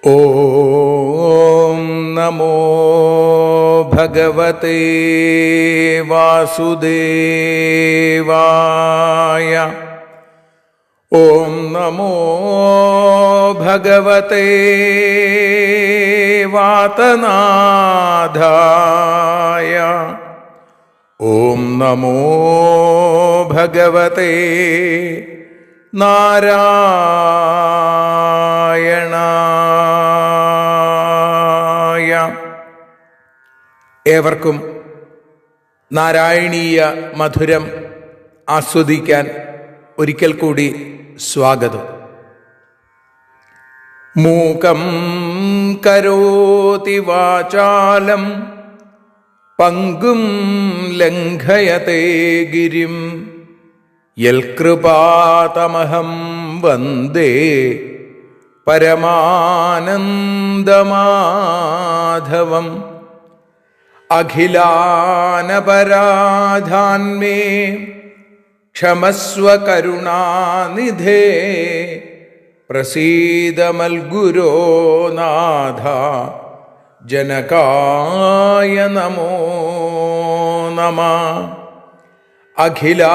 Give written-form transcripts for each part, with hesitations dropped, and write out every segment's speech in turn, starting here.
ഓം നമോ ഭഗവതേ വാസുദേവായ. ഓം നമോ ഭഗവതേ വാതനാഥായ. ഓം നമോ ഭഗവതേ നാരായണായ. ഏവർക്കും നാരായണീയ മധുരം ആസ്വദിക്കാൻ ഒരിക്കൽ കൂടി സ്വാഗതം. മൂകം കരോതി വാചാലം പങ്കും ലംഘയതേ ഗിരിം യൽകൃപാതമഹം വന്ദേ പരമാനന്ദമാധവം. അഖിലാനപരാധാന്മേ ക്ഷമസ്വ കരുണാനിധേ പ്രസീദ മൽഗുരോ നാഥ ജനകായ നമോ നമഃ. അഖിലാനപരാധാന്മേ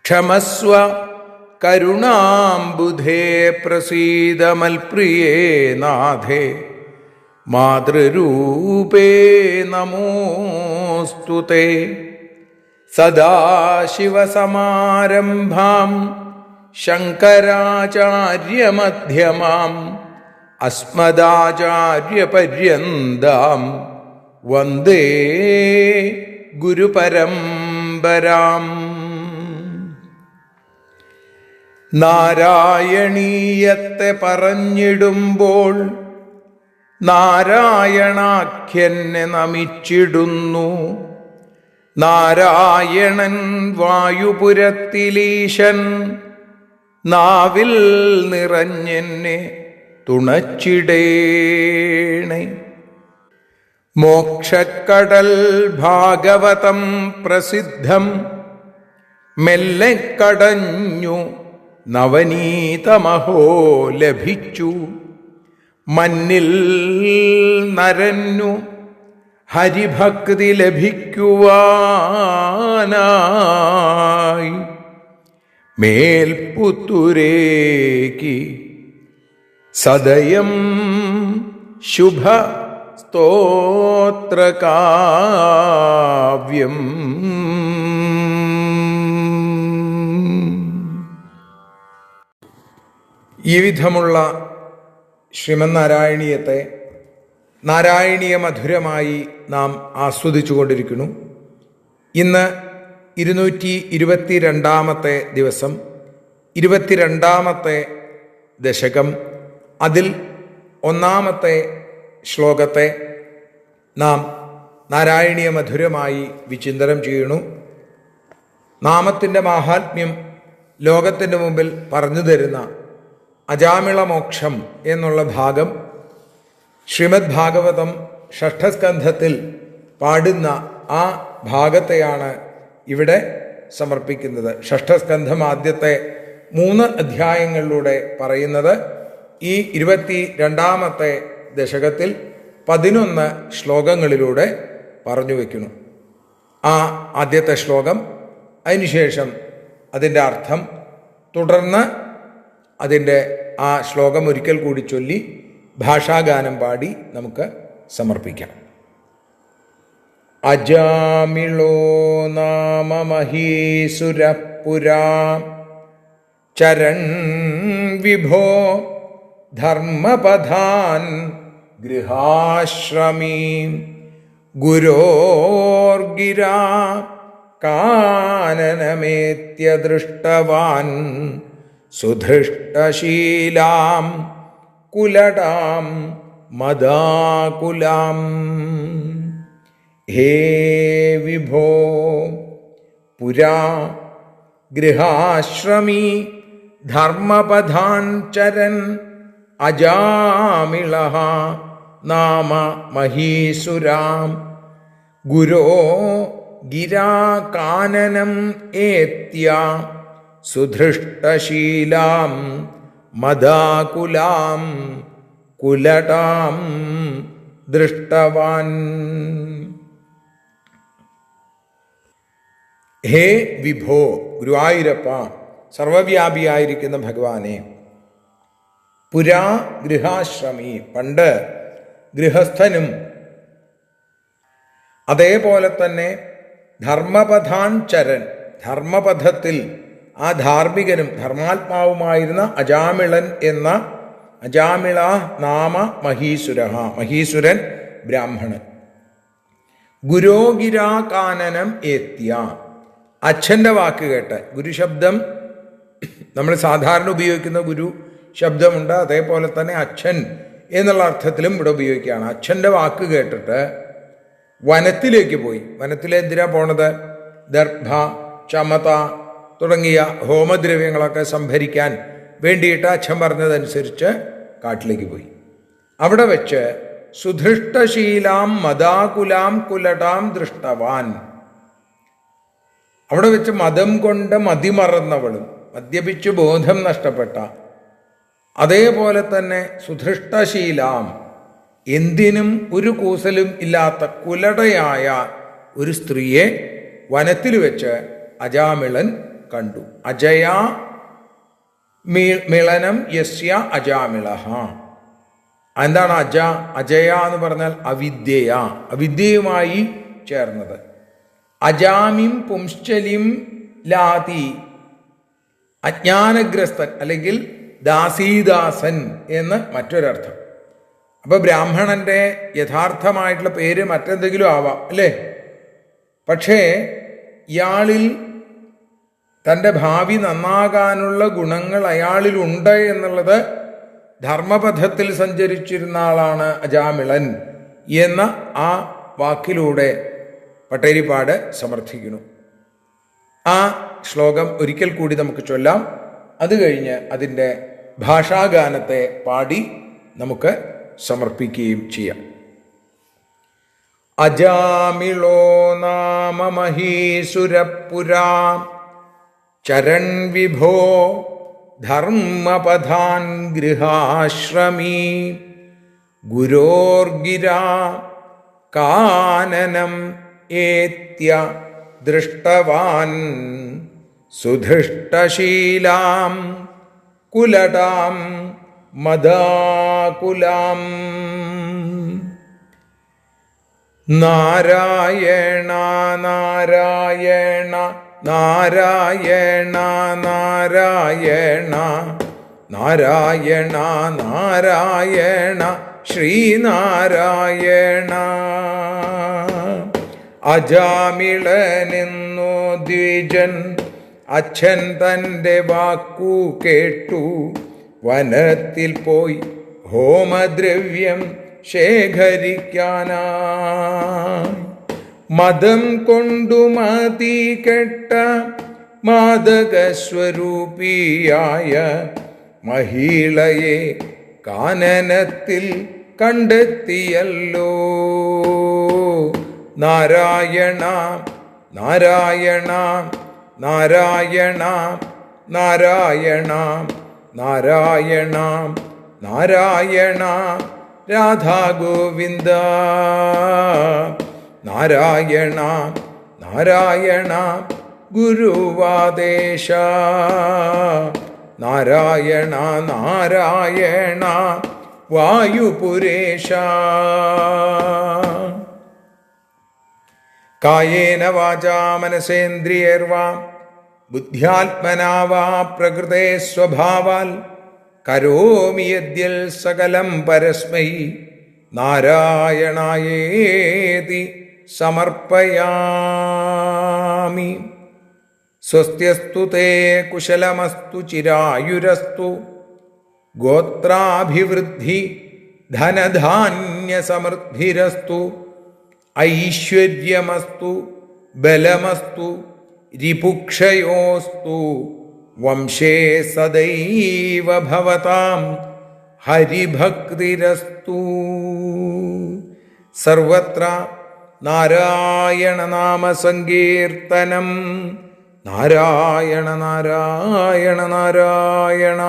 ക്ഷമസ്വ കരുണാംബുധേ പ്രസീദ മൽപ്രിയേ നാഥേ മാതൃരൂപേ നമോസ്തുതേ. സദാശിവസമാരംഭാം ശങ്കരാചാര്യമധ്യമാം അസ്മദാചാര്യപര്യന്താം വന്ദേ ഗുരുപരമ്പരാം. നാരായണീയത്തെ പറഞ്ഞിടുമ്പോൾ നാരായണാഖ്യനെ നമിച്ചിടുന്നു. നാരായണൻ വായുപുരത്തിലീശൻ നാവിൽ നിറഞ്ഞെന്നെ തുണച്ചിടേണേ. മോക്ഷക്കടൽ ഭാഗവതം പ്രസിദ്ധം മെല്ലെ കടഞ്ഞു നവനീതമഹോ ലഭിച്ചു. മന്നിൽ നരന്നു ഹരിഭക്തി ലഭിക്കുവാനായി മേൽപുത്തുരേക്ക് സദയം ശുഭ സ്തോത്രകാവ്യം. ഈ വിധമുള്ള ശ്രീമന്നാരായണീയത്തെ നാരായണീയ മധുരമായി നാം ആസ്വദിച്ചുകൊണ്ടിരിക്കുന്നു. ഇന്ന് 222 ദിവസം, 22 ദശകം. അതിൽ 1 ശ്ലോകത്തെ നാം നാരായണീയ മധുരമായി വിചിന്തനം ചെയ്യുന്നു. നാമത്തിൻ്റെ മാഹാത്മ്യം ലോകത്തിൻ്റെ മുമ്പിൽ പറഞ്ഞു തരുന്ന അജാമിള മോക്ഷം എന്നുള്ള ഭാഗം ശ്രീമദ് ഭാഗവതം ഷഷ്ഠസ്കന്ധത്തിൽ പാടുന്ന ആ ഭാഗത്തെയാണ് ഇവിടെ സമർപ്പിക്കുന്നത്. ഷഷ്ഠസ്കന്ധം ആദ്യത്തെ 3 അധ്യായങ്ങളിലൂടെ പറയുന്നത് ഈ 22 ദശകത്തിൽ 11 ശ്ലോകങ്ങളിലൂടെ പറഞ്ഞു വയ്ക്കുന്നു. ആ ആദ്യത്തെ ശ്ലോകം, അതിനുശേഷം അതിൻ്റെ അർത്ഥം, തുടർന്ന് അതിൻ്റെ ആ ശ്ലോകം ഒരിക്കൽ കൂടി ചൊല്ലി ഭാഷാഗാനം പാടി നമുക്ക് സമർപ്പിക്കാം. അജാമിളോ നാമ മഹീസുരപുരാ ചരൺ വിഭോ ധർമ്മപഥാൻ ഗൃഹാശ്രമീ ഗുരോർഗിരാ കാനനമേത്യ ദൃഷ്ടവാൻ സുധൃഷ്ടശീലാം കുലടാം മദാകുലാം. ഹേ വിഭോ പുരാ ഗൃഹാശ്രമീ ധർമ്മപഥാൻ ചരൻ അജാമിളഃ നാമ മഹീസുരാം ഗുരോ ഗിരാകാനനം ഏത്യ സുധൃഷ്ടശീലാം മദാകുലാം കുലടാം ദൃഷ്ടവാൻ. ഹേ വിഭോ, ഗുരുവായൂരപ്പ, സർവവ്യാപിയായിരിക്കുന്ന ഭഗവാനെ, പുരാ ഗൃഹാശ്രമി, പണ്ട് ഗൃഹസ്ഥനും അതേപോലെ തന്നെ ധർമ്മപഥാൻ ചരൻ, ധർമ്മപഥത്തിൽ ആ ധാർമ്മികനും ധർമാത്മാവുമായിരുന്ന അജാമിളൻ എന്ന അജാമിള നാമ മഹീസുര, മഹീസുരൻ ബ്രാഹ്മണൻ. ഗുരോഗിരാകാനനം ഏത്യ, അച്ഛൻ്റെ വാക്ക് കേട്ട്, ഗുരുശബ്ദം നമ്മൾ സാധാരണ ഉപയോഗിക്കുന്ന ഗുരു ശബ്ദമുണ്ട്, അതേപോലെ തന്നെ അച്ഛൻ എന്നുള്ള അർത്ഥത്തിലും ഇവിടെ ഉപയോഗിക്കുകയാണ്. അച്ഛൻ്റെ വാക്ക് കേട്ടിട്ട് വനത്തിലേക്ക് പോയി. വനത്തിലെന്തിനാ പോണത്? ദർഭ, ചമത തുടങ്ങിയ ഹോമദ്രവ്യങ്ങളൊക്കെ സംഭരിക്കാൻ വേണ്ടിയിട്ട് അച്ഛൻ പറഞ്ഞതനുസരിച്ച് കാട്ടിലേക്ക് പോയി. അവിടെ വെച്ച് സുധൃഷ്ടശീലാം മദാകുലാം കുലടാം ദൃഷ്ടവാൻ, അവിടെ വെച്ച് മതം കൊണ്ട് മതിമറന്നവളും മദ്യപിച്ചു ബോധം നഷ്ടപ്പെട്ട, അതേപോലെ തന്നെ സുധൃഷ്ടശീലാം, എന്തിനും ഒരു കൂസലും ഇല്ലാത്ത കുലടയായ ഒരു സ്ത്രീയെ വനത്തിൽ വെച്ച് അജാമിളൻ കണ്ടു. അജയാ മിളനം യസ്യ അജാമിളഹ. എന്താണ് അജയ എന്ന് പറഞ്ഞാൽ അവിദ്യയാ, അവിദ്യയുമായി ചേർന്നത്. അജാമിം പുംശ്ചലിം ലാതി, അജ്ഞാനഗ്രസ്തൻ അല്ലെങ്കിൽ ദാസീദാസൻ എന്ന് മറ്റൊരർത്ഥം. അപ്പൊ ബ്രാഹ്മണന്റെ യഥാർത്ഥമായിട്ടുള്ള പേര് മറ്റെന്തെങ്കിലും ആവാം അല്ലേ? പക്ഷേ ഇയാളിൽ തൻ്റെ ഭാവി നന്നാകാനുള്ള ഗുണങ്ങൾ അയാളിലുണ്ട് എന്നുള്ളത് ധർമ്മപഥത്തിൽ സഞ്ചരിച്ചിരുന്ന ആളാണ് അജാമിളൻ എന്ന ആ വാക്കിലൂടെ പട്ടേരിപ്പാട് സമർത്ഥിക്കുന്നു. ആ ശ്ലോകം ഒരിക്കൽ കൂടി നമുക്ക് ചൊല്ലാം. അത് കഴിഞ്ഞ് അതിൻ്റെ ഭാഷാഗാനത്തെ പാടി നമുക്ക് സമർപ്പിക്കുകയും ചെയ്യാം. അജാമിളോ നാമ മഹീസുരപുരാ ചരൺ വിഭോ ധർമ്മപഥാൻ ഗൃഹാശ്രമീ ഗുരോർഗിരാ കാനനം ഏത്യ ദൃഷ്ടവാൻ സുധൃഷ്ടശീലാം കുലടാം മദാകുലാം. നാരായണ നാരായണ നാരായണ നാരായണ നാരായണ നാരായണ ശ്രീനാരായണ. അജാമിളനെന്നു ദ്വിജൻ അച്ഛൻ തൻ്റെ വാക്കു കേട്ടു വനത്തിൽ പോയി ഹോമദ്രവ്യം ശേഖരിക്കാനായി. മതം കൊണ്ടു മതി കെട്ട മാദകസ്വരൂപിയായ മഹിളയെ കാനനത്തിൽ കണ്ടെത്തിയല്ലോ. നാരായണ നാരായണ നാരായണ നാരായണ നാരായണ നാരായണ രാധാ ഗോവിന്ദ. നാരായണ നാരായണ ഗുരുവാദേശ. നാരായണ നാരായണ വായുപുരേശ. കായേന വാചാ മനസേന്ദ്രിയൈർവാ ബുദ്ധ്യാത്മനാ വാ പ്രകൃതേ സ്വഭാവാൽ കരോമി യദ്യൽ സകലം പരസ്മൈ നാരായണായേതി സമർപ്പയാമി. സ്വസ്ത്യസ്തു തേ കുശലമസ്തു ചിരായുരസ്തു ഗോത്രാഭിവൃദ്ധി ധനധാന്യസമൃദ്ധിരസ്തു ഐശ്വര്യമസ്തു ബലമസ്തു രിപുക്ഷയോസ്തു വംശേ സദൈവ ഭവതാം ഹരിഭക്തിരസ്തു. സർവത്ര നാരായണ നാമ സങ്കീർത്തനം നാരായണ നാരായണ നാരായണ.